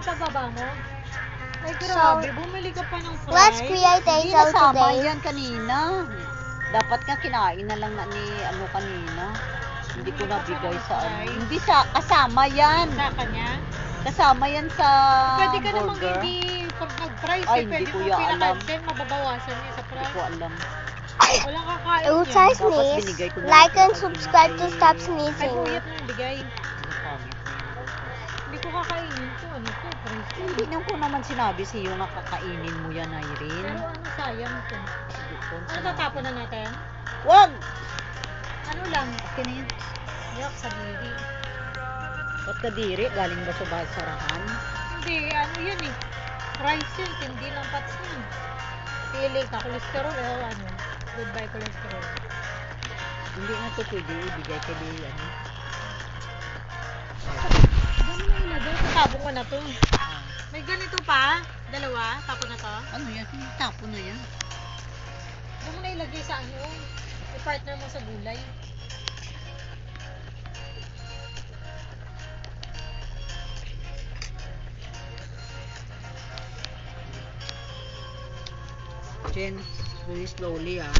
Ipababa mo? Ay, grabe. Bumili ka pa ng fries. Let's create a Hindi show nasama today. yan kanina. Dapat nga kinain na lang na ni ano kanina. Hindi ko nabigay sa ano. Hindi sa kasama yan. Sa kanya? Kasama yan sa Pwede ka namang burger. hindi pag nag-fries. Ay, Eh, hindi pwede ko mo ya alam. pinaka-10, mababawasan niya sa Hindi fries. ko alam. Walang kakain It will yun. taste Dapat sneeze. binigay ko na Like lang and sa subscribe to pinakain. stop Ay, sneezing. buyat na bigay. Ano, pangit na yan. Hindi ko kakainin to. Ano to? Fries to. Hindi nang ko naman sinabi sa'yo na kakainin mo yan, Pero Irene. ano sayang to? Hindi ko Ano sinabi. tatapon na natin? Wag! Ano lang? Akin na yan. Yak sa diri. Ba't kadiri? Galing ba sa basarahan? Hindi, ano yan eh. Fries yun, hindi lang pats yun. Pili ka, cholesterol o ano. Goodbye cholesterol. Hindi na to pwede ibigay kay di ano. Gano'n na ilagay. Tapon ko na to. May ganito pa. Dalawa. Tapon na to. Ano yan? Tapo na yan. Doon mo na ilagay sa ano. I-partner mo sa gulay. Jen, really slowly ah.